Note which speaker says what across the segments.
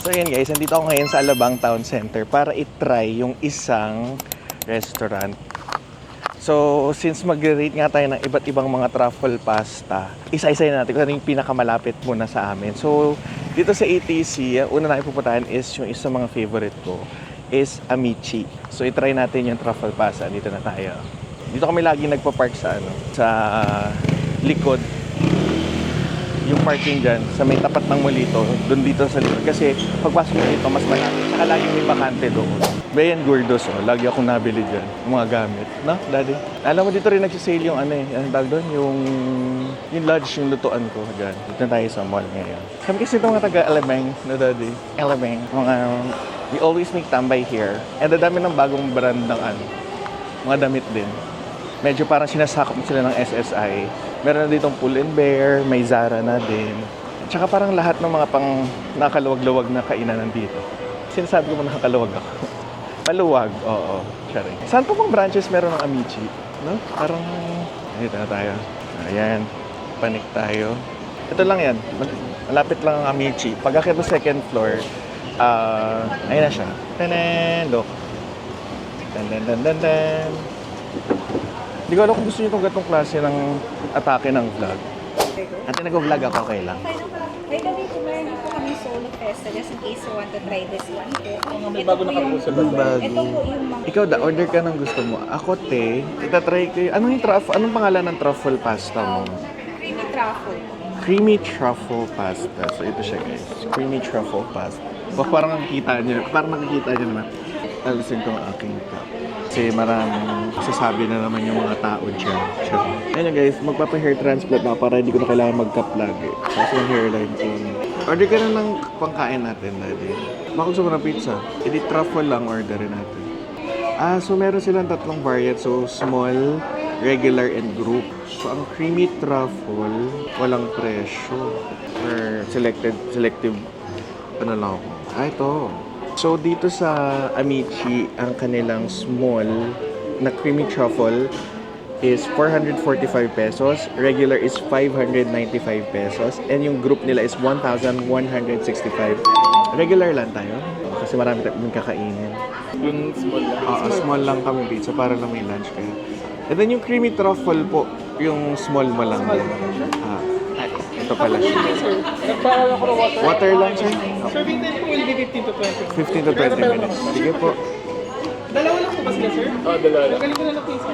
Speaker 1: So yun guys, nandito ako ngayon sa Alabang Town Center para i-try yung isang restaurant. So since mag-rate nga tayo ng iba't ibang mga truffle pasta, isa-isa natin kung ano yung pinakamalapit muna sa amin. So dito sa ATC, una na pupuntahan is yung isa mga favorite ko is Amici. So i-try natin yung truffle pasta. Dito na tayo. Dito kami lagi nagpa-park sa sa likod. Yung parking dyan, sa may tapat ng Molito, doon dito sa likod. Kasi pagpasok mo dito, mas malapit. Saka laging may bakante doon. Bayan Gordos, oh. Lagi akong nabili dyan. Yung mga gamit. No, daddy? Alam mo, dito rin nagsisale yung anong tawag doon? Yung lodge, yung lutuan ko dyan. Dito na tayo sa mall ngayon. Kami kasi itong mga taga-Alamang, no, daddy? Alamang. We always make tambay here. And dami ng bagong brand ng mga damit din. Medyo parang sinasakop sila ng SSI. Meron na ditong Pull & Bear, may Zara na din. Tsaka parang lahat ng mga pang nakaluwag-luwag na kainan nandito. Sinasabi ko mo nakaluwag ako. Maluwag, oo. Sorry. Saan po bang branches meron ng Amici? No? Parang, dito na tayo. Ayan, panik tayo. Ito lang yan. Malapit lang ang Amici. Pag-akit mo second floor, ayun na siya. Tanan, look. Tan. Hindi ko alam kung gusto nyo itong gatong klase ng atake ng vlog. At nag-vlog ako, okay lang.
Speaker 2: May gabi po, meron po kami solo festa just in case you want to try this one po.
Speaker 3: May bago na kami sa
Speaker 1: Bago.
Speaker 2: Ito po yung mga...
Speaker 1: Ikaw order ka ng gusto mo. Ako, te, itatry ko yung... Anong pangalan ng truffle pasta mo?
Speaker 2: Creamy truffle.
Speaker 1: Creamy truffle pasta. So, ito siya, guys. Creamy truffle pasta. Parang nakikita nyo naman. Alisin ko ang aking cup. Kasi maraming sasabi na naman yung mga tao dyan. Sure. Ayun guys, magpapa-hair transplant na para hindi ko na kailangan mag-cup lagi. Kasi yung hairline ko. Order ka na ng pangkain natin, daddy. Baka gusto mo ng pizza. Hindi truffle lang orderin natin. So meron silang tatlong variant. So small, regular, and group. So ang creamy truffle, walang presyo. Or selective, ano lang ako. Ito. So, dito sa Amici, ang kanilang small na creamy truffle is 445 pesos. Regular is 595 pesos. And yung group nila is 1,165. Regular lang tayo. Kasi marami tayong kakainin.
Speaker 3: Yung small lang.
Speaker 1: Small lang kami pizza para lang may lunch kayo. And then yung creamy truffle po, yung small mo lang. Ito pala siya.
Speaker 3: Nagpaalala ko ng water.
Speaker 1: Water lang siya.
Speaker 3: Serving time po will be 15 to 20.
Speaker 1: 15 to 20 minutes. Sige po.
Speaker 3: Dalawa lang po ba sila, sir? Dalawa lang. Magaling ko na lang pizza.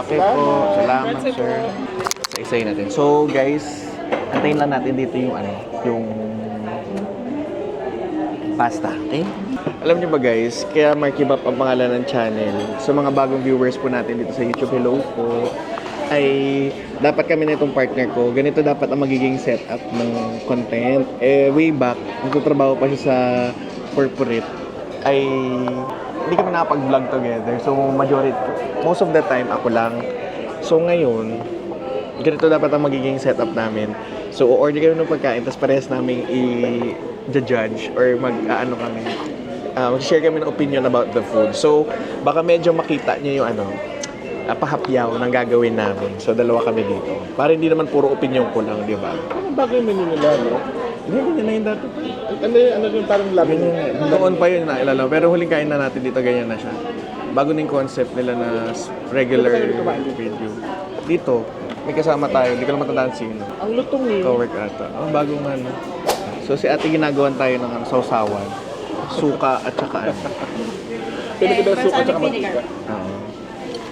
Speaker 1: Okay po. Salamat, sir. Isa-isayin natin. So, guys, antayin lang natin dito yung yung pasta. Okay? Alam niyo ba guys, kaya Marky Bap ang pangalan ng channel. So, mga bagong viewers po natin dito sa YouTube, hello po. Ay dapat kami na itong partner ko, ganito dapat ang magiging setup ng content. Way back, nagtatrabaho pa siya sa corporate, ay hindi kami nakapag-vlog together. So, most of the time, ako lang. So, ngayon, ganito dapat ang magiging setup namin. So, order kami ng pagkain, tapos parehas namin i-judge or mag-share kami ng opinion about the food. So, baka medyo makita niyo yung pahapyaw ng gagawin namin. So, dalawa kami dito. Para hindi naman puro opinion ko lang, di ba?
Speaker 3: Anong bagay menu nila, no?
Speaker 1: Hindi, ganyan na yun dati.
Speaker 3: Ano yung parang labi niya?
Speaker 1: Noon pa yun naalala. Pero huling kain na natin dito, ganyan na siya. Bago na yung concept nila na regular video. Dito, may kasama tayo. Hindi ko lang matandaan sino.
Speaker 3: Ang lutong eh.
Speaker 1: Cowork ata. Bagong ano. So, si ate ginagawan tayo ng sausawan. Suka at saka
Speaker 3: Pwede ko daw suka at mantika.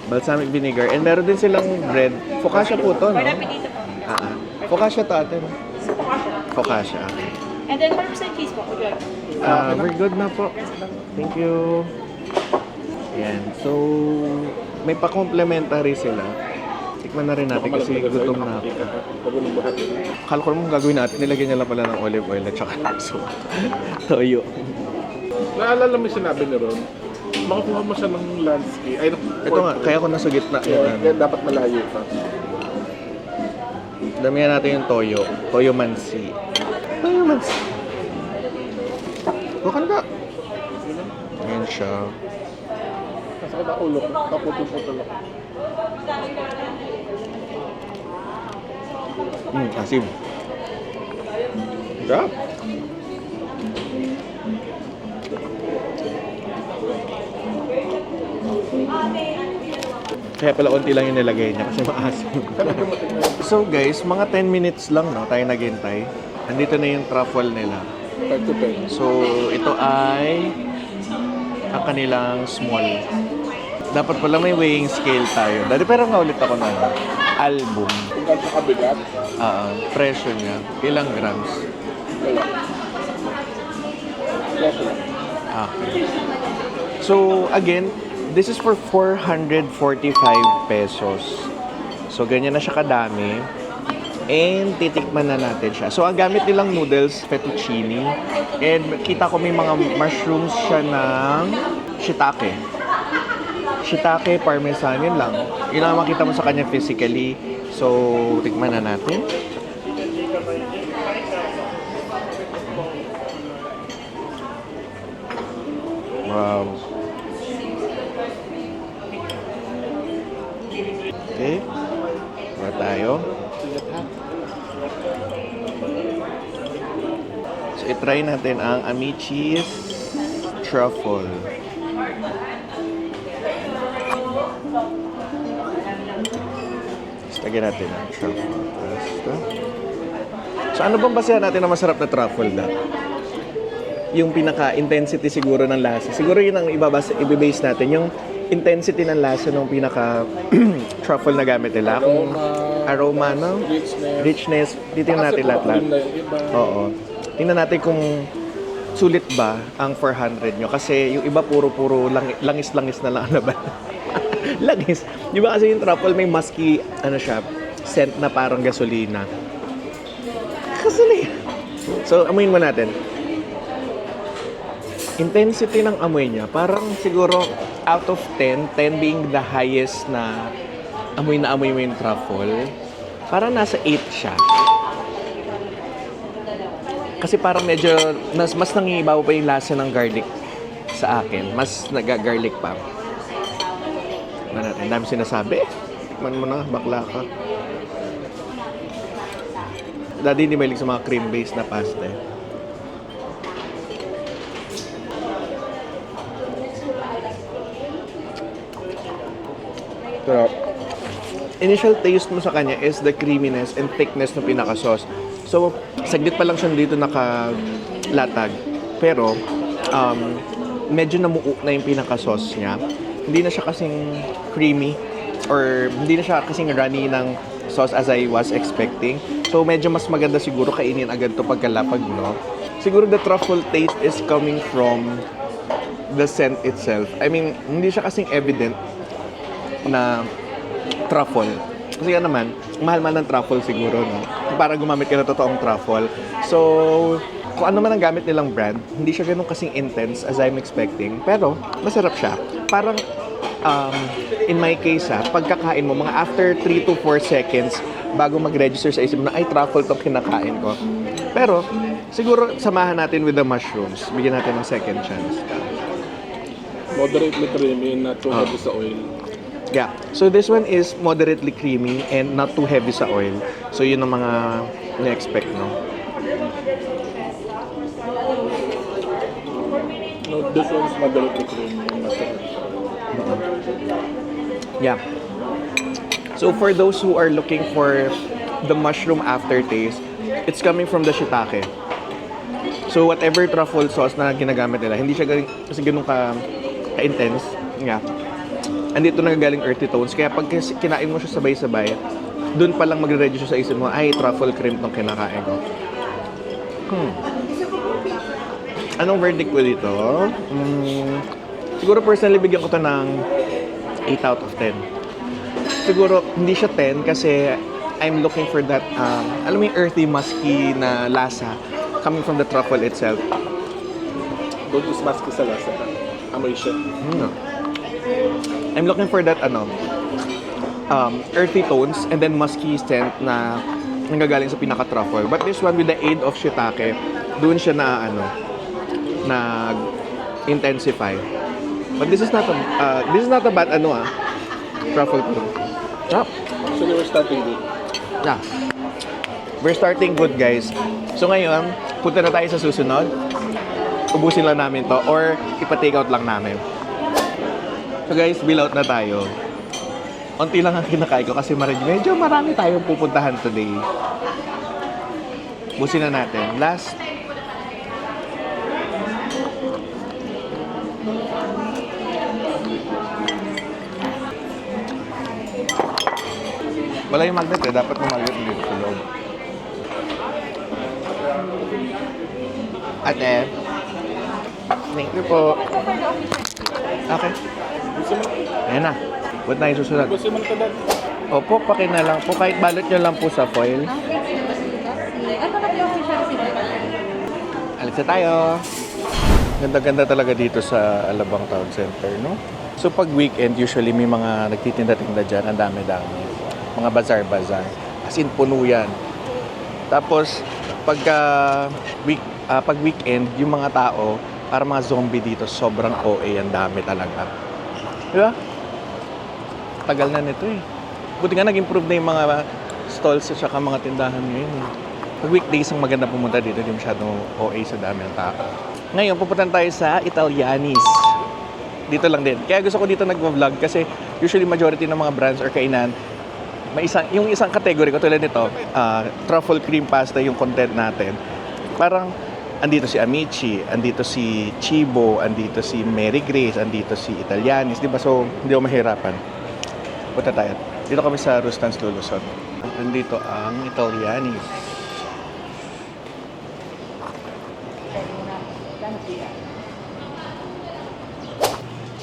Speaker 1: Balsamic vinegar. And meron din silang bread. Focaccia po to, no?
Speaker 2: Pinito po.
Speaker 1: Focaccia to ate, no?
Speaker 2: Focaccia.
Speaker 1: Focaccia, okay.
Speaker 2: And then 100% cheese po. Would you like?
Speaker 1: We're good na po. Thank you. Yan. So, may pa-complimentary sila. Tikman na rin natin kasi gutom na ako. Akala ko naman gagawin natin. Nilagyan niya lang pala ng olive oil at saka toyo.
Speaker 3: Naalala mo yung sinabi ni Ron? Makakuha mo siya ng landscape. Ay,
Speaker 1: Ito nga, kaya ko nasa gitna.
Speaker 3: Kaya dapat malayo ka.
Speaker 1: Damihan natin yung toyo. Toyo mansi. Toyo mansi. Bukan ka. Ayan siya.
Speaker 3: Masakit ang ulo ko. Kaputol-putol ako.
Speaker 1: Asim. Sarap. Kaya pala unti lang yung nilagay niya kasi maasim. So guys, mga 10 minutes lang no, tayo naghintay. Andito na yung truffle nila.
Speaker 3: 5 to 10.
Speaker 1: So ito ay ang kanilang small. Dapat pala may weighing scale tayo. Dati pero nga ulit ako na album.
Speaker 3: Kung gaano kabigat,
Speaker 1: Presyo niya. Ilang grams?
Speaker 3: wala. Plus lang.
Speaker 1: Okay. So again, this is for 445 pesos. So ganyan na siya kadami. And titikman na natin siya. So ang gamit nilang noodles, fettuccine. And kita ko may mga mushrooms siya ng shiitake. Shiitake, parmesan, yun lang. Yun lang makita mo sa kanya physically. So tikman na natin. Wow. Okay. Wala tayo. So, itry natin ang Amici's Truffle. Lagyan natin ang truffle pasta. So, ano bang basehan natin na masarap na truffle na? Yung pinaka-intensity siguro ng lasa. Siguro yun ang ibabase natin. Yung intensity ng lasa ng pinaka-truffle na gamit nila. Kung aroma, no? Richness. Titingnan natin lahat-lahat. Oo. Tingnan natin kung sulit ba ang 400 nyo. Kasi yung iba puro-puro langis-langis na lang. Ano ba? Langis. Di ba kasi yung truffle may musky, ano siya, scent na parang gasolina. Gasolina. So, amuyin mo natin. Intensity ng amoy niya, parang siguro out of 10, 10 being the highest na amoy mo yung truffle, parang nasa 8 siya. Kasi parang medyo, mas nangingibaw pa yung lasa ng garlic sa akin. Mas nag-garlic pa. Ano natin, dami sinasabi. Tikman mo na, bakla ka. Daddy hindi mahilig sa mga cream-based na pasta eh. Pero, initial taste mo sa kanya is the creaminess and thickness ng pinaka-sauce. So, saglit pa lang siya dito nakalatag. Pero, medyo namuo na yung pinaka-sauce niya. Hindi na siya kasing creamy or hindi na siya kasing runny ng sauce as I was expecting. So, medyo mas maganda siguro kainin agad to pagkalapag, no? Siguro the truffle taste is coming from the scent itself. I mean, hindi siya kasing evident na truffle. Kasi yan naman, mahal-mahal ng truffle siguro, no? Para gumamit ka ng totoong truffle. So, kung ano man ang gamit nilang brand, hindi siya ganun kasing intense as I'm expecting. Pero, masarap siya. Parang, in my case, pagkakain mo, mga after 3 to 4 seconds, bago mag-register sa isip mo na, ay, truffle tong kinakain ko. Pero, siguro, samahan natin with the mushrooms. Bigyan natin ng second chance.
Speaker 3: Moderately creamy and not too heavy sa oil.
Speaker 1: Yeah. So this one is moderately creamy and not too heavy sa oil. So yun ang mga na-expect, no?
Speaker 3: No, this one's moderately creamy and not too heavy.
Speaker 1: Yeah. So for those who are looking for the mushroom aftertaste, it's coming from the shiitake. So whatever truffle sauce na ginagamit nila, hindi siya kasi ganun ka-intense. Yeah. Andito nagagaling earthy tones. Kaya pag kinain mo siya sabay-sabay, dun pa lang magre-register sa isip mo, ay, truffle cream tong kinakain ko. Anong verdict ko dito? Siguro personally, bigyan ko to ng 8 out of 10. Siguro, hindi siya 10 kasi I'm looking for that, alam mo yung earthy, musky na lasa coming from the truffle itself.
Speaker 3: Don't just mask sa lasa. Amoy siya.
Speaker 1: I'm looking for that earthy tones and then musky scent na nanggagaling sa pinaka-truffle. But this one with the aid of shiitake, doon siya na intensify. But this is not a bad truffle cream. Yeah.
Speaker 3: So we're starting good.
Speaker 1: Yeah. We're starting good, guys. So ngayon, punta na tayo sa susunod. Ubusin lang namin to or ipa-take out lang namin. So guys, bill out na tayo. Unti lang ang kinakain ko kasi medyo marami tayong pupuntahan today. Busin na natin. Last. Wala yung magnet eh. Dapat may magnet dito sa loob. Ate. Thank you po. Okay.
Speaker 3: Gusto mo?
Speaker 1: Ayan na. Ba't na yung susunod?
Speaker 3: Gusto mo ito dad?
Speaker 1: Opo, pakin na lang po. Kahit balot nyo lang po sa foil. Alis na tayo. Ganda-ganda talaga dito sa Alabang Town Center, no? So pag weekend, usually may mga nagtitinda-tinda dyan. Ang dami-dami. Mga bazaar-bazaar. As in, puno yan. Tapos, pag weekend, yung mga tao, para mga zombie dito, sobrang OA. Ang dami talaga. Diba? Tagal na nito eh. Buti nga nag-improve na yung mga stalls at saka mga tindahan ngayon. Eh. Pag weekdays ang maganda pumunta dito, hindi masyadong OA sa dami ng tao. Ngayon, pupunta tayo sa Italianis. Dito lang din. Kaya gusto ko dito nag-vlog kasi usually majority ng mga brands or kainan, yung isang category ko tulad nito, truffle cream pasta yung content natin. Parang andito si Amici, andito si Cibo, andito si Mary Grace, andito si Italianis, di ba? So, hindi ako mahirapan. Punta tayo. Dito kami sa Rustans Lulusot. Nandito ang Italianis.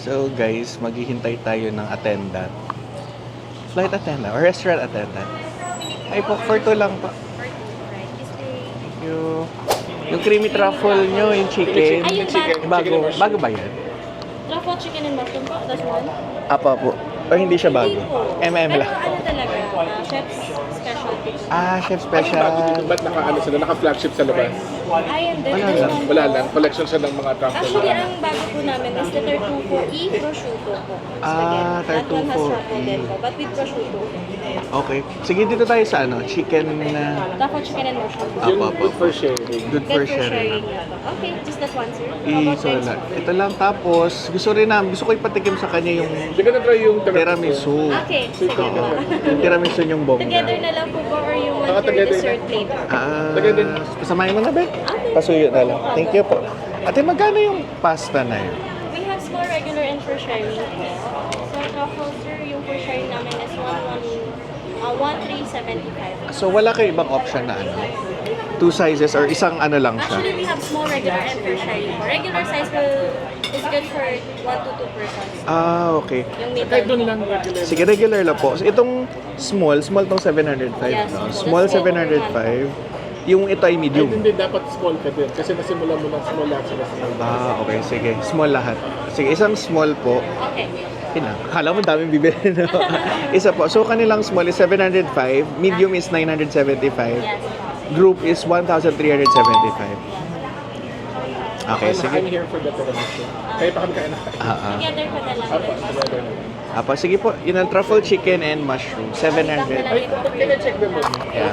Speaker 1: So guys, maghihintay tayo ng attendant. Flight attendant or restaurant attendant. Ay po, for two lang po. Thank you. Yung creamy truffle nyo, yung chicken.
Speaker 2: Ay, yung chicken.
Speaker 1: Bago ba yan?
Speaker 2: Truffle chicken and mushroom po, that's one.
Speaker 1: Apa po. O hindi siya bago?
Speaker 2: Hindi po.
Speaker 1: MM
Speaker 2: Pero
Speaker 1: lang.
Speaker 2: ano talaga, chef's specialty.
Speaker 1: Chef
Speaker 3: Bago
Speaker 1: special.
Speaker 3: dito, ba't naka-ano sila? Naka-flagship sa labas?
Speaker 2: Ay, and then
Speaker 1: Wala
Speaker 2: this
Speaker 1: lang.
Speaker 2: one.
Speaker 3: Wala lang. Collection siya ng mga truffle.
Speaker 2: Actually, ang bago po namin is the tartufo e prosciutto po.
Speaker 1: Ah,
Speaker 2: Spaghetti. That one has
Speaker 1: tartufo
Speaker 2: truffle
Speaker 1: e.
Speaker 2: din po, but with prosciutto.
Speaker 1: Okay. Sige, dito tayo sa chicken na
Speaker 2: Truffle chicken and mushroom.
Speaker 3: Yung
Speaker 1: Apo, apo.
Speaker 3: good for sharing.
Speaker 1: good
Speaker 2: Good
Speaker 1: for
Speaker 2: for
Speaker 1: sharing.
Speaker 2: sharing na po. Okay, just that one, sir. How about
Speaker 1: So,
Speaker 2: next one?
Speaker 1: ito lang. Tapos, gusto ko ipatikim sa kanya yung
Speaker 3: Hindi ka na-try yung
Speaker 1: tiramisu.
Speaker 2: Okay, sige po.
Speaker 1: Yung tiramisu yung bongga.
Speaker 2: Together na lang po ba or you want your
Speaker 3: together
Speaker 2: dessert
Speaker 3: na.
Speaker 2: later?
Speaker 3: Together.
Speaker 1: Pasamahin mo na, be?
Speaker 2: Okay.
Speaker 1: Pasuyo na lang. Thank you po. Ate, magkano yung pasta na yun?
Speaker 2: We have small, regular, and for sharing. So, truffle, sir, yung for sharing namin is 1,375.
Speaker 1: So, wala kayo ibang option na two sizes or isang lang siya?
Speaker 2: Actually, we have small, regular, and for sharing. Regular size is good for 1 to 2 persons.
Speaker 1: Okay.
Speaker 2: Yung
Speaker 3: Kahit doon
Speaker 2: middle.
Speaker 3: lang regular.
Speaker 1: Sige, regular lang po. So, itong small tong 705,
Speaker 2: Yes,
Speaker 1: no?
Speaker 2: that's
Speaker 1: Small
Speaker 2: all.
Speaker 1: 705. Yung ito ay
Speaker 3: Ay,
Speaker 1: medium.
Speaker 3: hindi. Dapat small ka din. Kasi nasimula mo ng small lahat sila small.
Speaker 1: Okay. Sige. Small lahat. Sige, isang small po.
Speaker 2: Okay.
Speaker 1: Kala mo daming bibili, no? Isa po. So, kanilang small is 705. Medium is 975.
Speaker 2: Yes.
Speaker 1: Group is 1,375. Okay,
Speaker 3: I'm
Speaker 1: sige.
Speaker 3: here for the tiramisu. Kaya pa kami kain na.
Speaker 2: Together pa na lang.
Speaker 3: Apa, together.
Speaker 1: Apa, sige po. Yun ang truffle chicken and mushroom. 700.
Speaker 3: Ay, can I check them with
Speaker 1: Yeah.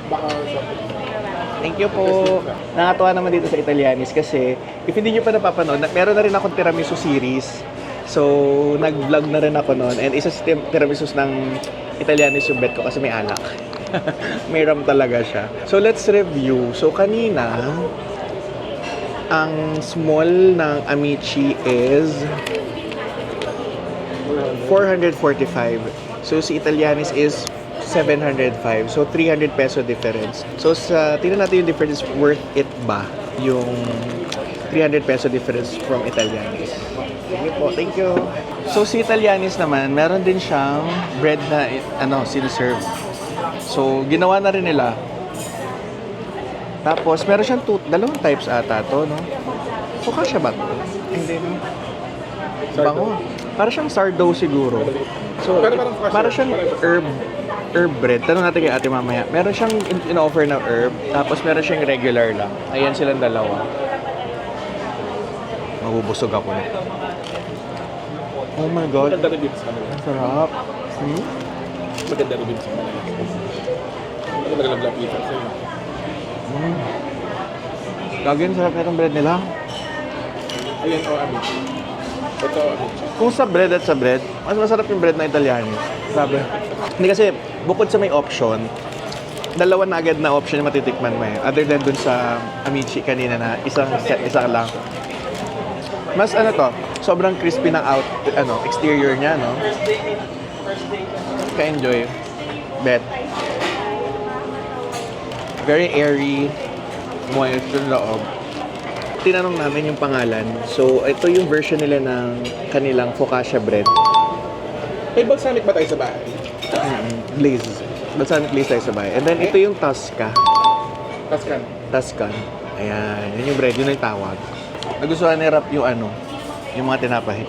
Speaker 3: Baka
Speaker 1: Thank you po. Nakatuwa naman dito sa Italianis kasi if hindi nyo pa napapanood, meron na rin akong tiramisu series. So, nag-vlog na rin ako noon. And isa sa tiramisus ng Italianis yung bet ko kasi may alak. May ram talaga siya. So, let's review. So, kanina, ang small ng Amici is 445. So, si Italianis is 705. So, 300 peso difference. So, tingnan natin yung difference. Worth it ba yung 300 peso difference from Italianis? Sige po, thank you. So, si Italianis naman, meron din siyang bread na, siniserve. So, ginawa na rin nila. Tapos, meron siyang dalawang types ata to, no? So, kasya ba to? Hindi, no? Bango. Para siyang sardo siguro. So,
Speaker 3: Pero parang kasya.
Speaker 1: para siyang herb bread. Tanong natin kay ate mamaya. Meron siyang in-offer na herb, tapos meron siyang regular lang. Ayan silang dalawa. Mabubusog ako na. Oh my God.
Speaker 3: maganda rin dito sa kanila.
Speaker 1: Ang sarap.
Speaker 3: Maganda rin dito sa kanila. Maganda rin lapitan sa'yo.
Speaker 1: Gagawin, sarap na itong bread nila.
Speaker 3: Ayan, Amici. Ito, amici.
Speaker 1: Kung sa bread at sa bread, mas masarap yung bread na Italiano. Sabi. Hindi kasi, bukod sa may option, dalawa na agad na option yung matitikman mo eh. Other than dun sa Amici kanina na isang set, isa lang. Mas ano to, sobrang crispy ng exterior niya, no? Ka-enjoy. Bet. Very airy, moist yung loob. Tinanong namin yung pangalan. So, ito yung version nila ng kanilang focaccia bread.
Speaker 3: May balsamic ba tayo sa bahay?
Speaker 1: Glaze. Balsamic glaze tayo sa bahay. And then, ito yung Tosca.
Speaker 3: Tascan.
Speaker 1: Tuscan. Ayan. Yun yung bread. Yun yung tawag. Nagustuhan ni Rap yung yung mga tinapay.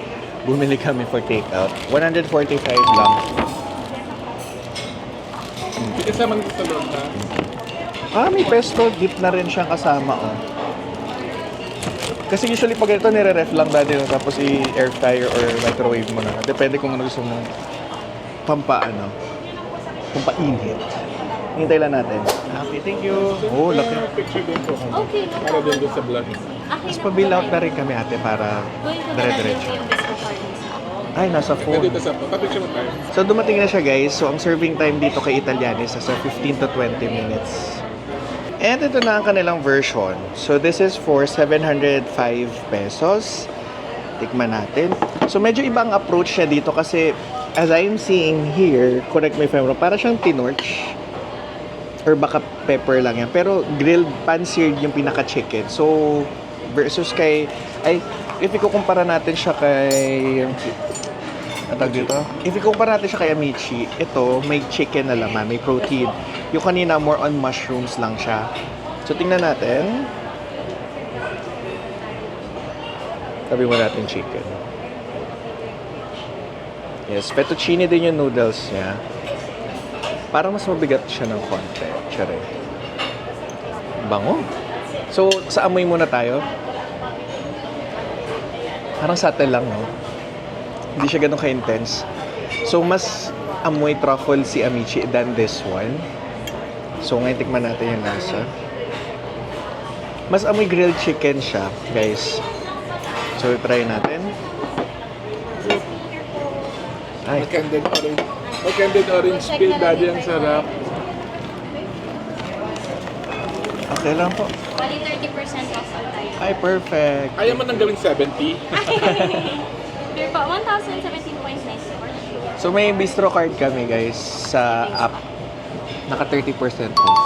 Speaker 1: Bumili kami for takeout. 145 lang.
Speaker 3: Kasama nito sa loob na.
Speaker 1: May pesto dip na rin siyang kasama, oh. Kasi usually pag ito, nire-ref lang dati, no? Tapos i-air fryer or microwave mo na. Depende kung ano gusto mong pampainit. Hintay lang natin. Okay, thank you. Oh, laki.
Speaker 3: Picture din po.
Speaker 2: Okay, no
Speaker 3: Para din
Speaker 2: problem.
Speaker 3: doon sa vlog.
Speaker 2: Okay,
Speaker 1: Tapos
Speaker 2: no
Speaker 1: pa-bill out
Speaker 2: problem.
Speaker 1: na rin kami ate para
Speaker 2: Going ko na lang
Speaker 1: dire-diretso.
Speaker 2: yung best parties.
Speaker 1: Ay, nasa
Speaker 3: Pwede
Speaker 1: phone.
Speaker 3: dito sa pa-picture mo tayo.
Speaker 1: So dumating na siya guys. So ang serving time dito kay Italianis is 15 to 20 minutes. And ito na ang kanilang version. So this is for 705 pesos. Tikman natin. So medyo ibang approach siya dito kasi as I'm seeing here, correct me if I'm wrong, para siyang tinorch. Or baka pepper lang yan. Pero grilled pan-seared yung pinaka-chicken. So versus if ikukumpara natin siya kay dito? If ikukumpara natin siya kay Amici, ito may chicken na laman, may protein. Yung kanina more on mushrooms lang siya. So tingnan natin. Sabi mo natin chicken. Yes, fettuccine din yung noodles niya. Parang mas mabigat siya ng konti. Tsare. Bango. So, sa amoy muna tayo. Parang subtle lang, no? Hindi siya ganun ka-intense. So, mas amoy truffle si Amici than this one. So, ngayon tikman natin yung lasa. Mas amoy grilled chicken siya, guys. So, try natin. Ay,
Speaker 3: Candied orange. Candied orange peel, daddy, ang sarap.
Speaker 1: okay lang po.
Speaker 2: Bali 30% off ang tayo.
Speaker 1: Ay, perfect.
Speaker 3: Ayaw mo nang gawing 70.
Speaker 2: Here po, 1,017.94.
Speaker 1: So, may bistro card kami, guys, sa app. Naka 30% off.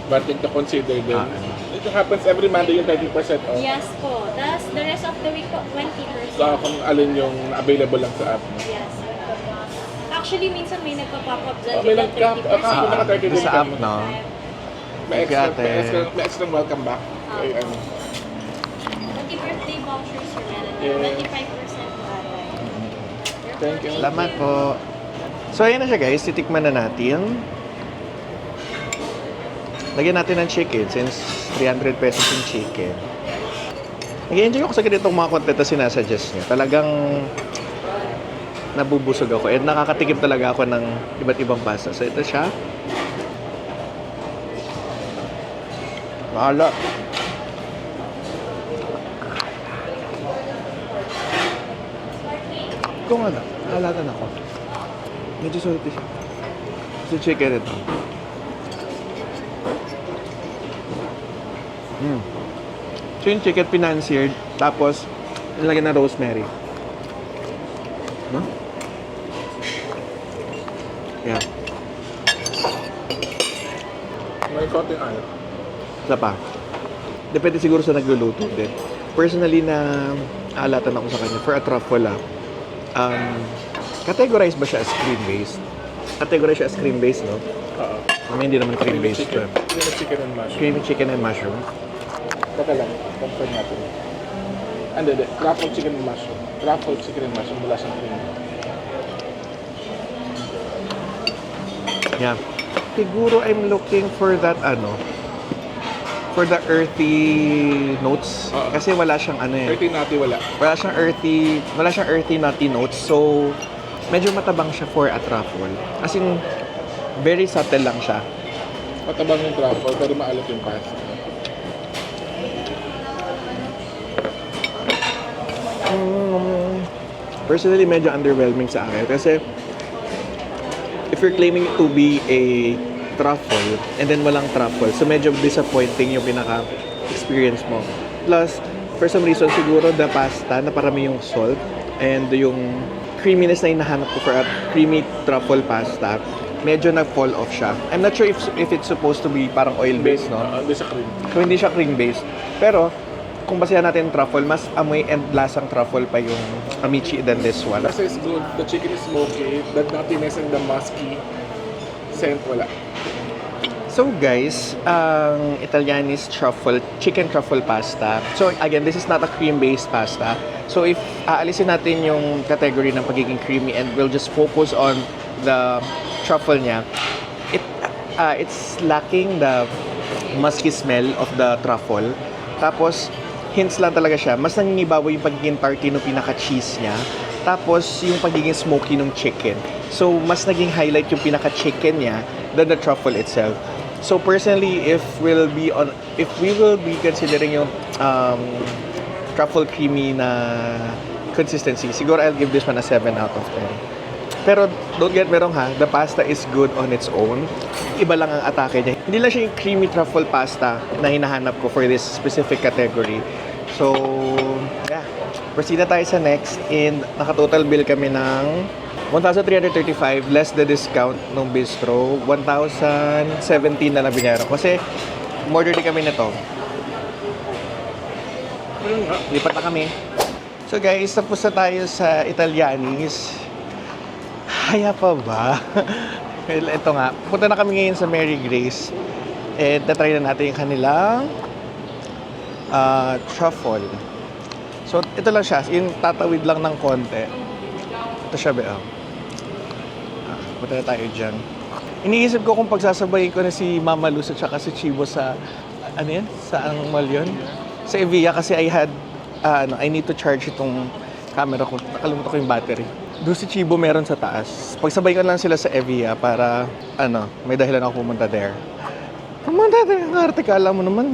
Speaker 3: But to consider din.
Speaker 1: Ah,
Speaker 3: It happens every Monday yung 30% off.
Speaker 2: Yes po. Tapos the rest of the week po, 20%.
Speaker 3: So, kung alin yung available lang sa app mo.
Speaker 2: Yes. Actually, minsan may nagpa-pop up dyan.
Speaker 3: May
Speaker 2: dito,
Speaker 3: nag-cap.
Speaker 2: 30%.
Speaker 3: Naka 30 din
Speaker 1: Sa app,
Speaker 3: kami.
Speaker 1: no?
Speaker 3: May extra,
Speaker 1: Ate.
Speaker 3: may extra welcome back. Ay, ano.
Speaker 2: 20 birthday vouchers for Melanie.
Speaker 3: Yeah.
Speaker 2: 25% bagay.
Speaker 3: Thank you.
Speaker 1: Salamat po. So, ayan na siya, guys. Titikman na natin. Lagyan natin ng chicken since 300 pesos yung chicken. Nag-enjoy ako sa ganitong mga content na sinasuggest niya. Talagang nabubusog ako and nakakatikim talaga ako ng iba't ibang pasta. So, ito siya. Mahala. Kung ano, nahalatan ako. Medyo salty siya. Kasi chicken ito. So yung chicken pinanseared, tapos nilagyan na rosemary. No? Yeah.
Speaker 3: May konting alat.
Speaker 1: Isa pa. Depende siguro sa nagluluto din. Personally na alatan ako sa kanya for a truffle categorize ba siya as cream-based? Categorize siya as cream-based, no?
Speaker 3: Oo.
Speaker 1: Hindi naman cream-based.
Speaker 3: Chicken. Chicken and mushroom.
Speaker 1: Creamy chicken and mushroom.
Speaker 3: Teka lang, confirm natin. Hindi. Truffle chicken and mushroom. Truffle chicken and mushroom mula sa cream.
Speaker 1: Yeah. Siguro I'm looking for that for the earthy notes.
Speaker 3: Oo.
Speaker 1: Kasi wala siyang
Speaker 3: 30 nati wala.
Speaker 1: wala siyang earthy nutty notes. So medyo matabang siya for a truffle. As in very subtle lang siya.
Speaker 3: Matabang yung truffle pero maalat yung pasta.
Speaker 1: Personally, medyo underwhelming sa akin kasi if you're claiming to be a truffle and then walang truffle, so medyo disappointing yung pinaka-experience mo. Plus, for some reason, siguro the pasta, naparami yung salt and yung creaminess na hinahanap ko for a creamy truffle pasta, medyo nag-fall off siya. I'm not sure if it's supposed to be parang oil-based, no?
Speaker 3: Hindi sa cream.
Speaker 1: So, hindi siya cream-based. Pero, kung basehan natin yung truffle, mas amoy and lasang truffle pa yung amici than this one.
Speaker 3: Kasi it's good. The chicken is smoky. The nuttiness and the musky scent, wala.
Speaker 1: So guys, ang Italianis chicken truffle pasta. So again, this is not a cream-based pasta. So if aalisin natin yung category ng pagiging creamy and we'll just focus on the truffle niya, it's lacking the musky smell of the truffle. Tapos, hints lang talaga siya. Mas nangingibabaw yung pagiging tarty ng pinaka-cheese niya. Tapos, yung pagiging smoky ng chicken. So, mas naging highlight yung pinaka-chicken niya than the truffle itself. So, personally, if we will be considering yung truffle creamy na consistency, siguro I'll give this one a 7 out of 10. Pero, don't get me wrong ha, the pasta is good on its own. Iba lang ang atake niya. Hindi lang siya yung creamy truffle pasta na hinahanap ko for this specific category. So, yeah. Proceed na tayo sa next. And naka-total bill kami ng 1,335 less the discount ng bistro. 1,017 na lang binayaran. Kasi, order din kami nito. Lipat na kami. So guys, tapos na tayo sa Italianis. Kaya pa ba? Well, ito nga. Punta na kami ngayon sa Mary Grace. And natry na natin yung kanilang truffle. So, ito lang siya. Yung tatawid lang ng konti. Ito siya, Bea. Punta na tayo dyan. Iniisip ko kung pagsasabayin ko na si Mama Luz at saka si Chibo sa, ano yan? Saang mall yun? Sa Evia kasi I need to charge itong camera ko. Nakalimutan ko yung battery. Doon si Chibo meron sa taas. Pagsabay ko lang sila sa Evia para, may dahilan ako pumunta there. Pumunta there. Ang arte ka, alam mo naman.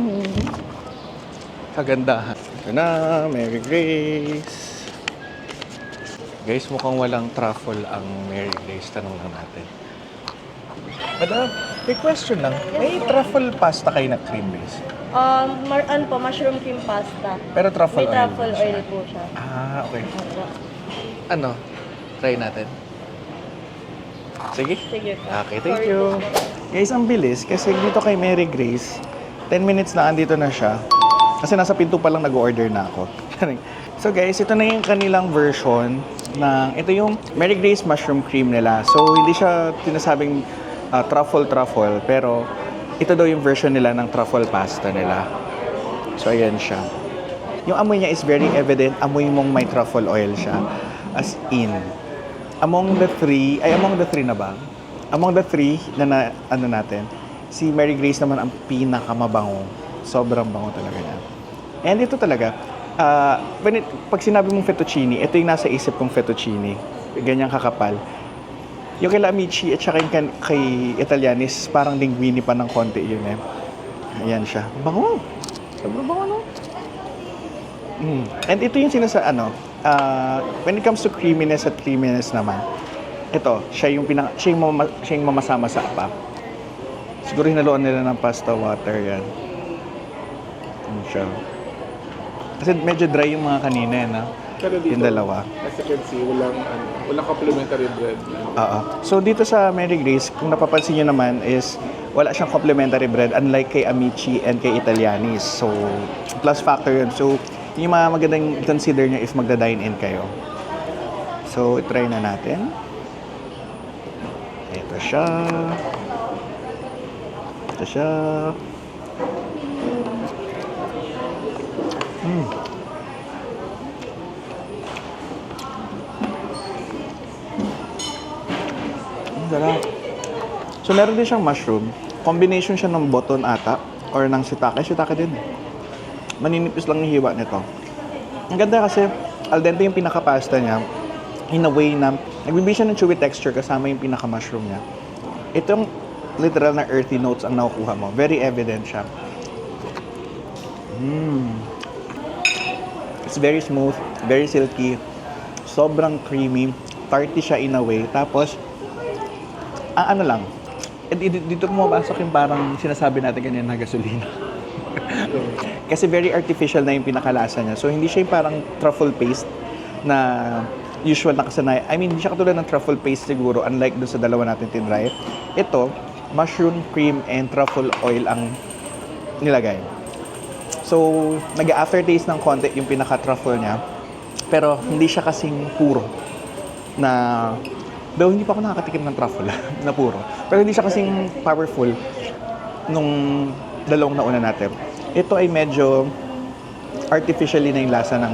Speaker 1: Kagandahan. Ito na, Mary Grace. Guys, mukhang walang truffle ang Mary Grace. Tanong lang natin. Madam, may question lang. May truffle pasta kayo na cream base?
Speaker 2: Mushroom cream pasta.
Speaker 1: Pero truffle
Speaker 2: May
Speaker 1: oil.
Speaker 2: truffle
Speaker 1: siya.
Speaker 2: oil po siya.
Speaker 1: Ah, okay. Try natin. Sige.
Speaker 2: Sige po.
Speaker 1: Okay, thank you. Guys, ang bilis kasi dito kay Mary Grace, 10 minutes na andito na siya. Kasi nasa pinto pa lang nag-order na ako. So guys, ito na yung kanilang version ito yung Mary Grace mushroom cream nila. So hindi siya tinasabing truffle, pero ito daw yung version nila ng truffle pasta nila. So ayan siya. Yung amoy niya is very evident. Amoy mong may truffle oil siya. As in, among the three na ba? Among the three na natin, si Mary Grace naman ang pinakamabango. Sobrang bango talaga niya. And ito talaga, pag sinabi mong fettuccine, ito yung nasa isip kong fettuccine. Ganyang kakapal. Yung kay Amici at saka yung kay Italianis, parang linguine pa ng konti yun eh. Ayan siya. Bango! Sobrang bango, no? And ito yung when it comes to creaminess at creaminess naman, ito, siya yung mamasama-masa pa. Siguro hinaluan nila ng pasta water yan. Ano siya. Kasi medyo dry yung mga kanina eh, na?
Speaker 3: Pero dito,
Speaker 1: yung dalawa.
Speaker 3: as you can see, walang complimentary bread.
Speaker 1: So dito sa Mary Grace, kung napapansin nyo naman is wala siyang complimentary bread unlike kay Amici and kay Italianis. So plus factor yun. So yung mga magandang consider nyo if magda-dine in kayo. So try na natin. Ito siya. Sarap. So, meron din siyang mushroom. Combination siya ng boton ata or ng shiitake. Shiitake din eh. Maninipis lang yung hiwa nito. Ang ganda kasi al dente yung pinaka-pasta niya in a way na nagbibigay siya ng chewy texture kasama yung pinaka-mushroom niya. Itong literal na earthy notes ang nakukuha mo. Very evident siya. It's very smooth, very silky,
Speaker 4: sobrang creamy, tarty siya in a way. Tapos, ano lang, dito pumapasok yung parang sinasabi natin kanina na gasolina. Kasi very artificial na yung pinakalasa niya. So, hindi siya yung parang truffle paste na usual na kasanay. I mean, hindi siya katulad ng truffle paste siguro, unlike dun sa dalawa natin tinry. Ito, mushroom cream and truffle oil ang nilagay. So, nag-aftertaste ng konti yung pinaka-truffle niya. Pero, hindi siya kasing puro na... Though, hindi pa ako nakakatikim ng truffle na puro. Pero hindi siya kasing powerful nung dalawang nauna natin. Ito ay medyo artificially na yung lasa ng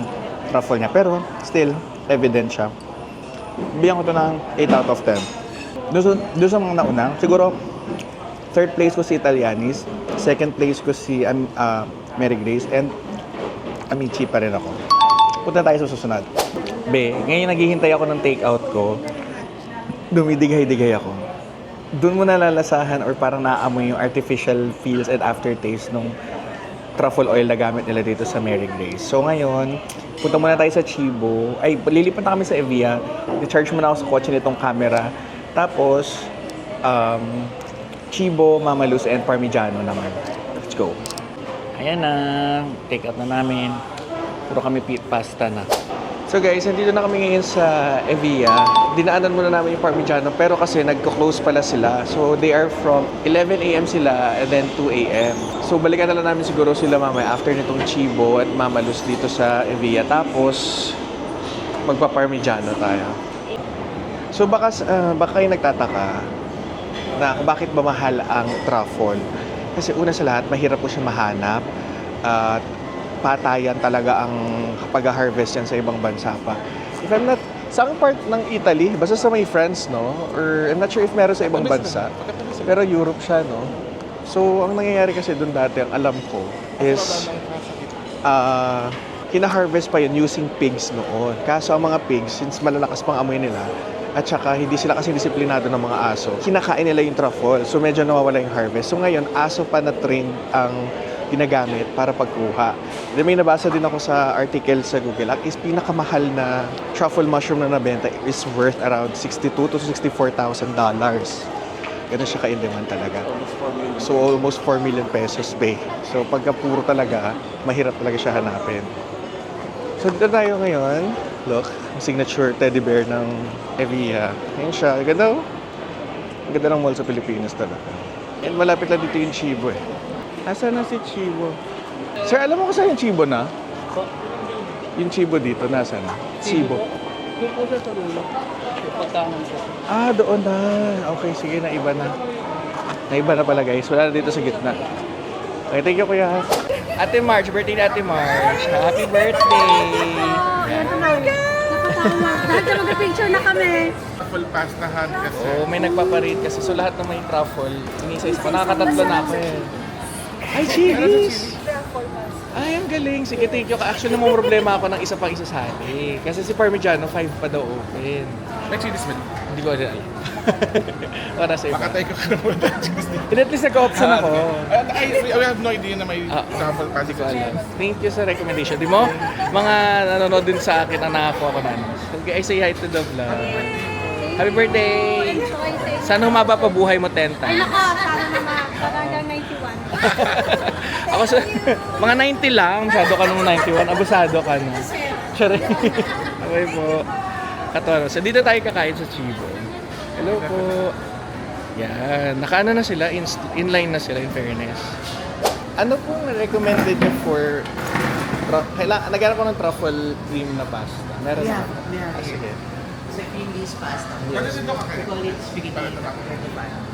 Speaker 4: truffle niya. Pero, still, evident siya. Bigyan ko ito ng 8 out of 10. Doon sa mga nauna, siguro, third place ko si Italianis, second place ko si Mary Grace, and Amici pa rin ako. Punta tayo sa susunod. Ngayon naghihintay ako ng take-out ko. Dumidighay-dighay ako. Doon mo nalalasahan or parang naaamoy yung artificial feels and aftertaste nung truffle oil na gamit nila dito sa Mary Grace. So ngayon, punta muna tayo sa Chibo. Ay, lilipat na kami sa Evia. I-charge muna ako sa kotse nitong camera. Tapos, Chibo, Mama Luz, and Parmigiano naman. Let's go. Ayan na. Take out na namin. Puro kami pasta na. So guys, nandito na kami ngayon sa Evia. Dinaanan muna namin yung Parmigiano pero kasi nagko-close pala sila. So they are from 11 a.m. sila and then 2 a.m. So balikan na lang namin siguro sila mamaya after nitong Chibo at Mama Luz dito sa Evia. Tapos magpa-Parmigiano tayo. So baka kayo nagtataka na bakit ba mahal ang truffle. Kasi una sa lahat, mahirap po siya mahanap. At patayan talaga ang pag-harvest yan sa ibang bansa pa. If I'm not, sa part ng Italy, basta sa may France, no? Or I'm not sure if meron sa ibang bansa. Pero Europe siya, no? So, ang nangyayari kasi doon dati, ang alam ko, is kina-harvest pa yun using pigs noon. Kaso ang mga pigs, since malalakas pang amoy nila, at saka hindi sila kasi disiplinado ng mga aso, kinakain nila yung truffle. So, medyo nawawala yung harvest. So, ngayon, aso pa na trained ang ginagamit para pagkuha. Then may nabasa din ako sa article sa Google. At is pinakamahal na truffle mushroom na nabenta is worth around $62,000 to $64,000. Ganun siya ka-in-demand talaga. So almost 4 million pesos pay. So pagka puro talaga, mahirap talaga siya hanapin. So dito tayo ngayon. Look, signature teddy bear ng Evia. Ayun siya. Ganda. Ganda ng mall sa Pilipinas talaga. And malapit lang dito yung Chibo eh. Asan na si Chibo? Sir, alam mo kung saan yung Chibo na? Yung Chibo dito, nasa na? Chibo.
Speaker 5: Doon po sa Tarulo. Pagtangan po.
Speaker 1: Doon na. Okay, sige, naiba na. Naiba na pala guys. Wala na dito sa gitna. Okay, thank you kuya. Ate March, birthday ni Ate March. Happy birthday!
Speaker 2: Oh my God! Nakatawa. Mag-picture na kami.
Speaker 3: Truffle pastahan kasi.
Speaker 1: Oh, may nagpaparead kasi. So lahat na may truffle, inisa-isa pa. Nakakatatlo na ako eh. Ay, chilies! Ay, ang galing. Sige, thank you. Actually, namang problema ako ng isa pang isasali. Kasi si Parmigiano, 5 pa daw open.
Speaker 3: May chili smell.
Speaker 1: Hindi ko alam. Para sa iba.
Speaker 3: Baka tayo ko naman ng chili smell.
Speaker 1: At least nag-option ako.
Speaker 3: I have no idea na may truffle
Speaker 1: Hindi ko
Speaker 3: pasta.
Speaker 1: alam. Thank you sa recommendation. Di mo? Mga nanonood din sa akin ang nakakuha ko na. Okay, I say hi to the vlog. Happy birthday! Sana humaba pa buhay mo 10
Speaker 2: Ay,
Speaker 1: times.
Speaker 2: naka, sana naman. Hanggang 91.
Speaker 1: Ako sa mga 90 lang, masyado ka nung 91, abusado ka na. Sorry. Okay po. Katawa. So dito tayo kakain sa Chibo. Hello po. Yan, nakaano na sila, inline na sila in fairness. Ano pong recommended niyo for naghanap ko ng truffle cream na pasta. Meron
Speaker 6: Yeah,
Speaker 1: ba?
Speaker 6: yeah.
Speaker 1: Sige.
Speaker 6: It's a cream-based pasta.
Speaker 3: Ano dito ka
Speaker 6: We call it spaghetti.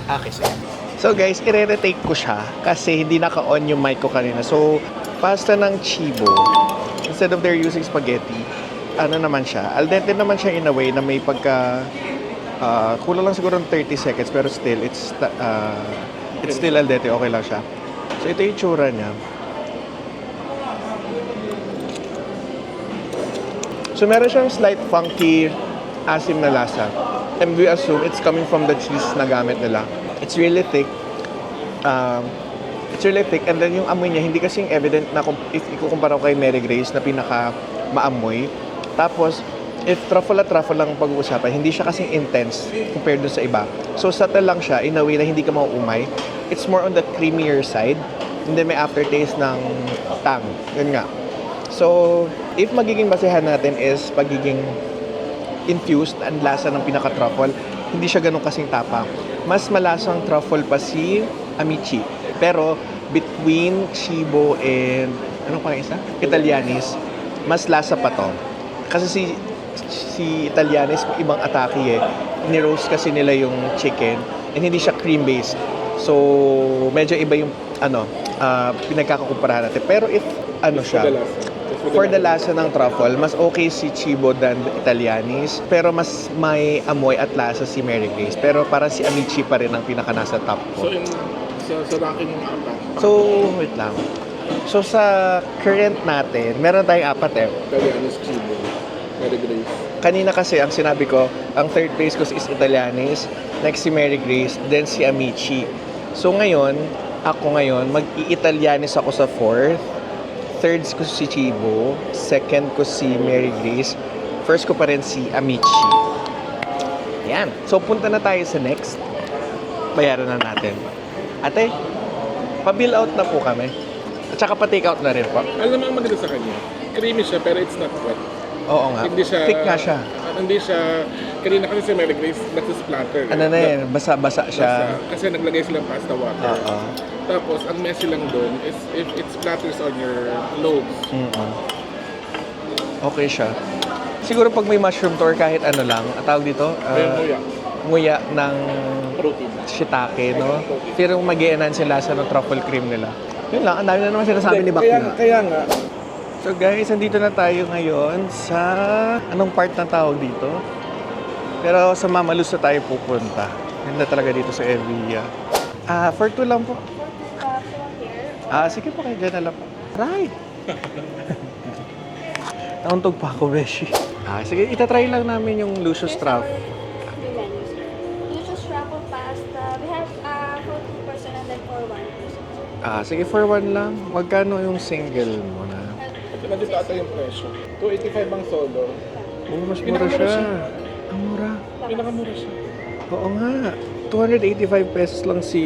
Speaker 1: Okay, sige. So guys, i-retake ko siya kasi hindi naka-on yung mic ko kanina. So, pasta ng Chibo, instead of they're using spaghetti, ano naman siya, al dente naman siya in a way na may pagka, kulang lang siguro ng 30 seconds pero still, it's still al dente, okay lang siya. So, ito yung tsura niya. So, meron siyang slight funky, asim na lasa. And we assume it's coming from the cheese na gamit nila. It's really thick. And then yung amoy niya, hindi kasing evident na if ikukumpara ko kay Mary Grace na pinaka maamoy. Tapos, if truffle at truffle lang ang pag-uusapan, hindi siya kasing intense compared dun sa iba. So, subtle lang siya in a way na hindi ka mauumay. It's more on the creamier side. And then may aftertaste ng tang. Yun nga. So, if magiging basehan natin is pagiging infused ang lasa ng pinaka-truffle, hindi siya ganun kasing tapang. Mas malasang truffle pa si Amici. Pero, between Cibo and, anong pang isa? Italianis, mas lasa pa to. Kasi si Italianis, ibang atake eh. Ni-roast kasi nila yung chicken and hindi siya cream-based. So, medyo iba yung pinagkakakumparahan natin. Pero if siya, for the lasa ng truffle, mas okay si Cibo than Italianis. Pero mas may amoy at lasa si Mary Grace. Pero para si Amici pa rin ang pinaka nasa top ko.
Speaker 3: So, sa ranking ng apat.
Speaker 1: So, wait lang. So, sa current natin, meron tayong apat eh.
Speaker 3: Italianis, Cibo, Mary Grace.
Speaker 1: Kanina kasi, ang sinabi ko, ang third place ko is Italianis, next si Mary Grace, then si Amici. So, ngayon, mag-i-Italianis ako sa fourth, third ko si Cibo, second ko si Mary Grace, first ko pa rin si Amici. Yan. So, punta na tayo sa next. Bayaran na natin. Ate, pa-bill out na po kami. At saka pa-take out na rin po.
Speaker 3: Alam mo ang maganda sa kanya? Creamy siya pero it's not wet.
Speaker 1: Oo nga.
Speaker 3: Hindi siya,
Speaker 1: Thick nga siya.
Speaker 3: Hindi siya, kanina kasi si Mary Grace, nagsa-splatter.
Speaker 1: Ano na yun, basa-basa siya.
Speaker 3: Kasi naglagay silang pasta water.
Speaker 1: Oo.
Speaker 3: Tapos, ang messy lang doon is if it splatters on your loaves.
Speaker 1: Okay siya. Siguro pag may mushroom to or kahit ano lang, ang tawag dito,
Speaker 3: May
Speaker 1: nguya ng
Speaker 3: protein.
Speaker 1: shiitake, no? Pero mag-i-enhance yung lasa ng truffle cream nila. Yun lang, ang dami na naman sinasabi ni Bakla.
Speaker 3: Kaya nga,
Speaker 1: So guys, andito na tayo ngayon sa anong part ng tawag dito? Pero sa Mama Luz na tayo pupunta. Ganda talaga dito sa Evilla. For 2 lang po. Sige po, kayo dyan na lang po. Right! Nauntog pa ako, Beshi. Sige, itatry lang namin yung Lucius Truffle.
Speaker 2: Lucius truffle pasta. We have for 2 person and then for 1 person.
Speaker 1: Sige, for 1 lang. Magkano yung single mo na?
Speaker 3: nandito ata yung presyo. 285 ang solo.
Speaker 1: Mas mura
Speaker 3: Pinakamura
Speaker 1: siya.
Speaker 3: siya.
Speaker 1: Ang mura.
Speaker 3: Pinakamura siya.
Speaker 1: Oo nga. 285 pesos lang si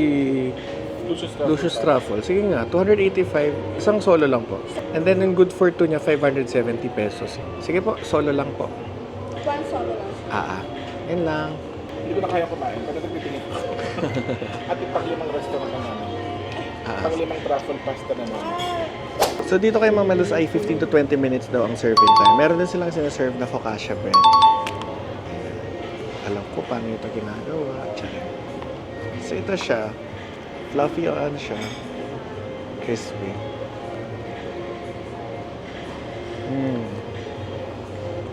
Speaker 1: Lucius Truffle. Sige nga, 285. Isang solo lang po. And then yung good for 2 niya, 570 pesos. Sige po, solo lang po.
Speaker 2: 1 solo lang.
Speaker 1: Yan lang.
Speaker 3: Hindi ko na kaya kumain. Pero nagpipinit ko. At yung pang-limang restaurant na namin. Pang-limang truffle pasta na namin.
Speaker 1: So dito kay Mama Luz ay 15 to 20 minutes daw ang serving time. Meron din silang sinaserve na focaccia bread. Alam ko paano ito ginagawa. Tiyan. So ito siya. Fluffy o ano siya. Crispy.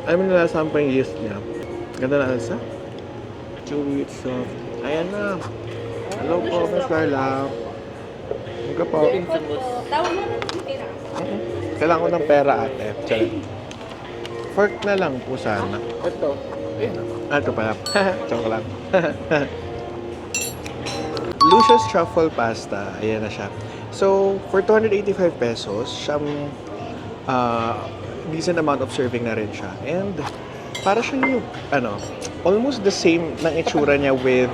Speaker 1: Alam mo nalasahan pa yung yeast niya. Ganda na alsa. Chewy, it's soft. Ayan na. Hello po, Miss Carla. Huwag po.
Speaker 2: Tawag mo na ng pera.
Speaker 1: Kailangan ko ng pera, ate. Tiyan. Fork na lang po sana.
Speaker 3: Ito.
Speaker 1: Ito pala. Joke lang. Lucius Truffle Pasta. Ayan na siya. So, for 285 pesos, siyang decent amount of serving na rin siya. And, para siyang yung, almost the same ng itsura niya with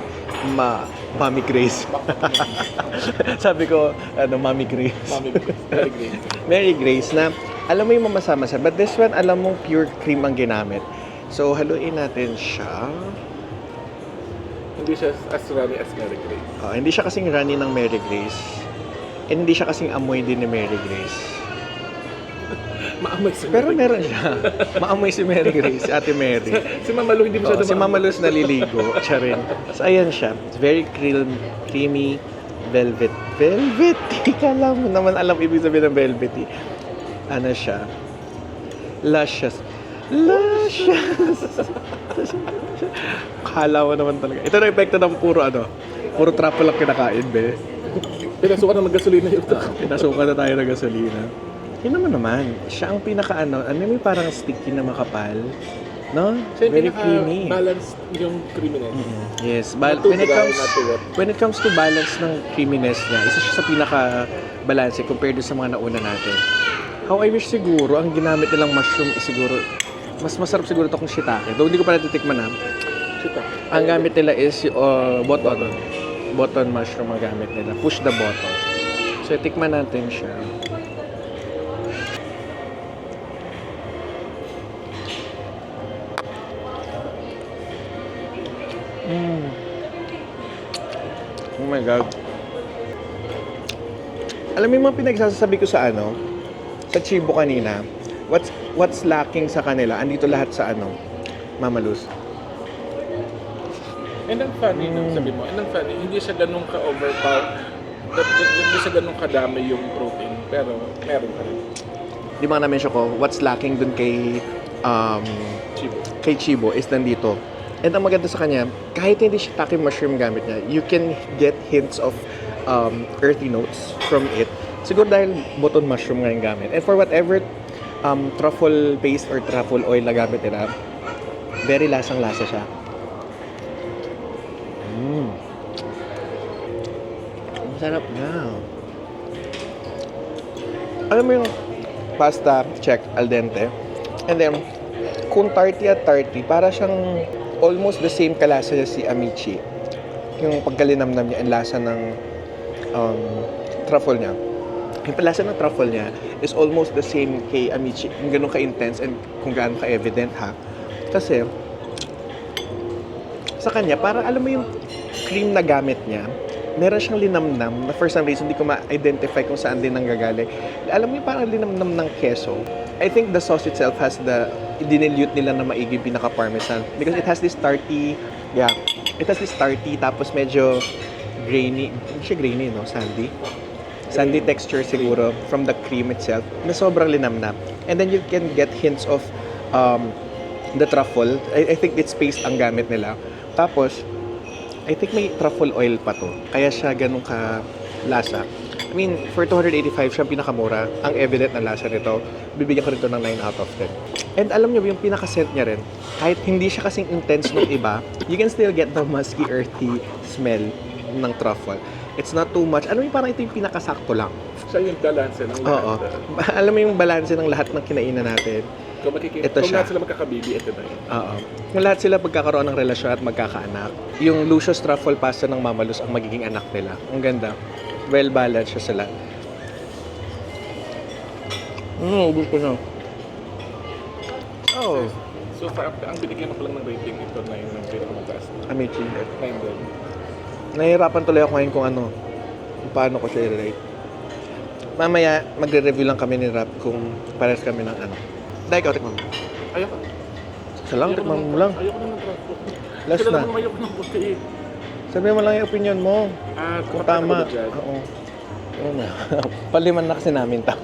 Speaker 1: Mami Grace. Sabi ko, Mami Grace.
Speaker 3: Mary Grace.
Speaker 1: Mary Grace na, alam mo yung mamasa-masa. But this one, alam mong pure cream ang ginamit. So, haluin natin siya.
Speaker 3: Hindi siya as runny as Mary Grace.
Speaker 1: Hindi siya kasing runny ng Mary Grace. And hindi siya kasing amoy din ni Mary Grace.
Speaker 3: Maamoy si
Speaker 1: Pero meron siya. Maamoy si Mary Grace, si Ate Mary.
Speaker 3: Si Mama Lu, hindi masyado
Speaker 1: Si Mama Luz naliligo. Siya rin. So, ayan siya. It's very creamy, velvet. Velvety! Kala mo naman alam ibig sabihin ng velvety. Ano siya? Luscious. Kala mo naman talaga. Ito na epekto ng puro truffle lang kinakain, be.
Speaker 3: Pinasukan na mag-gasolina yun.
Speaker 1: Pinasukan na tayo ng gasolina. Yun naman. Siya ang may parang sticky na makapal. No?
Speaker 3: Siya yung
Speaker 1: Very creamy.
Speaker 3: balance yung creaminess.
Speaker 1: Yes.
Speaker 3: Not too dry, not too wet.
Speaker 1: When it comes to balance ng creaminess niya, isa siya sa pinaka-balance compared sa mga nauna natin. How I wish siguro, ang ginamit nilang mushroom is siguro Mas masarap siguro to kung shiitake. Though hindi ko pa natitikman na.
Speaker 3: Sita.
Speaker 1: Ang gamit nila is button. Button mushroom ang gamit nila. Push the button. So, tikman natin siya. Oh my God. Alam mo yung mga pinagsasabi ko sa sa Chibo kanina, what's lacking sa kanila, andito lahat sa Mama Luz.
Speaker 3: And ang funny, no, sabi mo, and ang funny, hindi siya ganun ka-overpower. Hindi siya ganun kadami yung protein, pero meron pa rin.
Speaker 1: Di ba na-mention ko, what's lacking dun
Speaker 3: Chibo.
Speaker 1: kay Chibo is nandito. And ang maganda sa kanya, kahit hindi shiitake mushroom gamit niya, you can get hints of earthy notes from it. Siguro dahil button mushroom nga yung gamit. And for whatever truffle paste or truffle oil na gamit nila, very lasang-lasa siya. Masarap na. Alam mo yung pasta, check, al dente. And then, kung tarty at tarty, para siyang almost the same kalasa niya si Amici. Yung pagkalinamnam niya, ang lasa ng truffle niya. Yung palasa ng truffle niya is almost the same kay Amici. Kung ganun ka-intense and kung gaano ka-evident ha. Kasi, sa kanya, parang alam mo yung cream na gamit niya, meron siyang linamnam na for some reason hindi ko ma-identify kung saan din nanggagaling. Alam mo yung parang linamnam ng keso. I think the sauce itself has dinilute nila na maigi pinaka-parmesan because it has this tarty, it has this tarty tapos medyo grainy, hindi siya grainy, no? Sandy texture siguro from the cream itself na sobrang linamnam. And then you can get hints of the truffle. I think it's paste ang gamit nila. Tapos, I think may truffle oil pa to. Kaya siya ganun ka lasa. I mean, for 285 siya pinakamura. Ang evident na lasa nito, bibigyan ko rito ng 9 out of 10. And alam niyo, yung pinaka-scent niya rin, kahit hindi siya kasing intense nung iba, you can still get the musky, earthy smell ng truffle. It's not too much. Alam mo, parang ito yung pinakasakto lang.
Speaker 3: Siya yung balance ng lahat.
Speaker 1: Oo. Alam mo yung balanse ng lahat ng kinainan natin.
Speaker 3: Kung
Speaker 1: Ito
Speaker 3: kung
Speaker 1: siya.
Speaker 3: lahat sila magkakabibi, ito na yun.
Speaker 1: Oo. Kung lahat sila magkakaroon ng relasyon at magkakaanak, yung Lucius truffle pasta ng Mama Luz ang magiging anak nila. Ang ganda. Well-balanced siya sila. Ubus ko na. Oh.
Speaker 3: So far, ang binigyan ko lang ng rating ito na yung pinakamataas.
Speaker 1: Amici.
Speaker 3: 9 din.
Speaker 1: Nahihirapan tuloy ako ngayon kung kung paano ko siya i-rate. Mamaya, magre-review lang kami ni Rap kung pares kami ng Dahil ikaw, tikman mo.
Speaker 3: Ayoko.
Speaker 1: Isa lang, tikman mo lang.
Speaker 3: Ayoko na ng truffle.
Speaker 1: Last
Speaker 3: Kailan
Speaker 1: na.
Speaker 3: naman ayoko ng puti.
Speaker 1: Sabi mo lang yung opinion mo. Kung tama.
Speaker 3: Ako ba dyan?
Speaker 1: Oo. Paliman na kasi namin ta.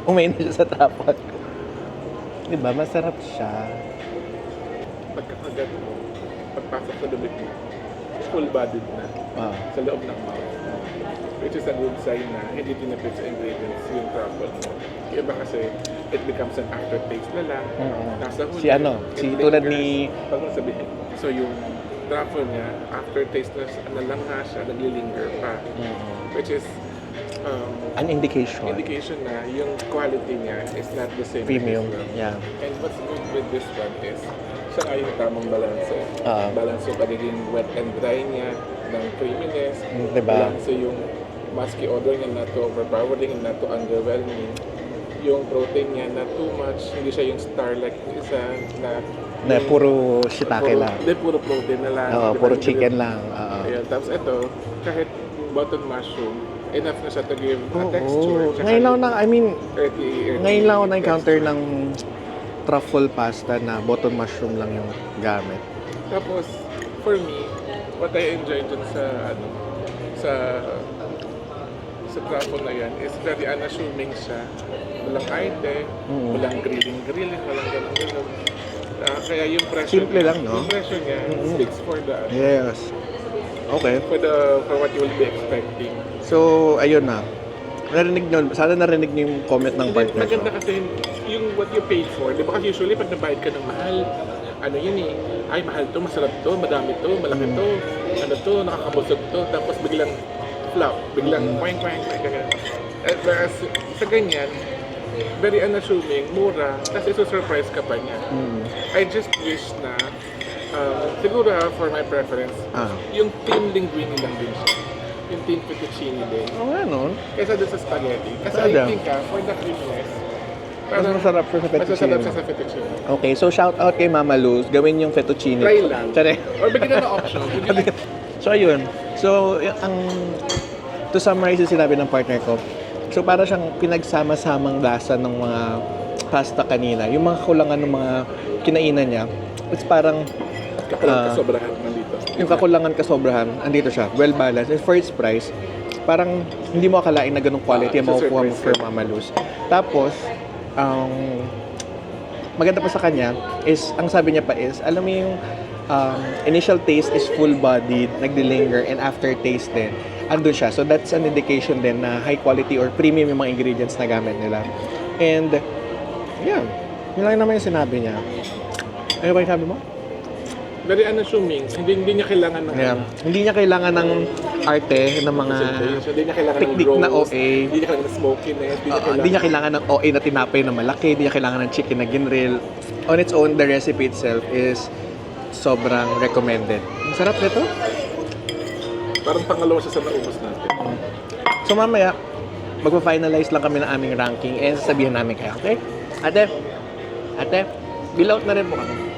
Speaker 1: Umain na siya sa trapon. Diba? Masarap siya.
Speaker 3: Pagkakagat mo, pagpasok sa dubig mo, full-bodied na
Speaker 1: Wow.
Speaker 3: sa loob ng mouth. Which is a good sign na hindi tinipid sa ingredients yung truffle mo. Yung iba kasi, it becomes an aftertaste na lang. Nasa huli.
Speaker 1: Si
Speaker 3: it
Speaker 1: tulad
Speaker 3: lingers.
Speaker 1: ni...
Speaker 3: Pag mo sabihin. So yung truffle niya, aftertaste na lang nga siya, naglilinger pa. Which is
Speaker 1: An indication.
Speaker 3: indication na yung quality niya is not the same.
Speaker 1: Premium.
Speaker 3: as this one.
Speaker 1: Yeah.
Speaker 3: And what's good with this one is, siya nga yung tamang balance. Balance yung pagiging wet and dry niya, ng creaminess.
Speaker 1: Diba?
Speaker 3: Balance yung musky odor niya, not too overpowering and not too underwhelming. Yung protein niya, not too much. Hindi siya yung star-like isa na
Speaker 1: Puro shiitake lang.
Speaker 3: Hindi, puro protein na lang.
Speaker 1: Oo,
Speaker 3: Diba?
Speaker 1: puro
Speaker 3: Hindi
Speaker 1: chicken
Speaker 3: yung-
Speaker 1: lang. Oo.
Speaker 3: Ayan, tapos ito, kahit button mushroom, enough na siya to give a texture.
Speaker 1: Oo.
Speaker 3: tsaka
Speaker 1: Ngayon lang
Speaker 3: earthy
Speaker 1: ngayon lang ako na-encounter
Speaker 3: texture.
Speaker 1: ng truffle pasta na button mushroom lang yung gamit.
Speaker 3: Tapos, for me, what I enjoy dun sa truffle na yan is very unassuming siya. Walang arte, walang grilling, walang ganun. Kaya yung pressure
Speaker 1: Simple lang, no?
Speaker 3: Yung pressure niya speaks for the
Speaker 1: Yes. Okay.
Speaker 3: for what you will be expecting.
Speaker 1: So, ayun na. Sana narinig niyo yung comment ng partner ko.
Speaker 3: Maganda kasi yung what you paid for. Di ba kasi usually pag nabayad ka ng mahal, ano yun eh, ay mahal to, masarap to, madami to, malaki to, ano to, nakakabusog to, tapos biglang flop, biglang kweng, ganyan. Whereas sa ganyan, very unassuming, mura, kasi surprise ka pa niya. I just wish na, siguro for my preference, yung team linguine lang din siya. Yung team fettuccine din.
Speaker 1: Oo nga, no?
Speaker 3: Kesa dun sa spaghetti. Kasi
Speaker 1: Talaga?
Speaker 3: I think for the creaminess,
Speaker 1: Mas masarap siya sa
Speaker 3: mas masarap
Speaker 1: fettuccine.
Speaker 3: siya sa fettuccine.
Speaker 1: Okay, so shout out kay Mama Luz. Gawin yung fettuccine.
Speaker 3: Try lang.
Speaker 1: Tsare.
Speaker 3: Or bigyan na ng option. Would you like-
Speaker 1: So, ayun. So, to summarize yung sinabi ng partner ko, so, para siyang pinagsama-samang lasa ng mga pasta kanina. Yung mga kulangan ng mga kinainan niya, it's parang
Speaker 3: Sobrahan nandito.
Speaker 1: yung kakulangan kasobrahan, andito siya, well balanced. And for its price, parang hindi mo akalain na ganung quality ang makukuha mo for Mama Luz. Tapos, maganda pa sa kanya is, ang sabi niya pa is, alam mo yung initial taste is full-bodied, nagdi-linger, and aftertaste din, andun siya. So that's an indication din na high quality or premium yung mga ingredients na gamit nila. And, yeah, yun lang naman yung sinabi niya. Ano ba yung sabi mo?
Speaker 3: Very unassuming. Hindi niya kailangan ng
Speaker 1: Yeah. Hindi niya kailangan ng arte, ng mga
Speaker 3: presentation. Hindi niya kailangan ng
Speaker 1: technique na
Speaker 3: roast.
Speaker 1: OA.
Speaker 3: Hindi niya kailangan ng smokiness.
Speaker 1: Hindi niya kailangan ng OA na tinapay na malaki, hindi niya kailangan ng chicken na ginril. On its own, the recipe itself is sobrang recommended. Ang sarap nito.
Speaker 3: Parang pangalawa siya sa naubos natin.
Speaker 1: So mamaya, magpa-finalize lang kami ng aming ranking and sasabihin namin kayo, okay? Ate, bill out na rin po kami.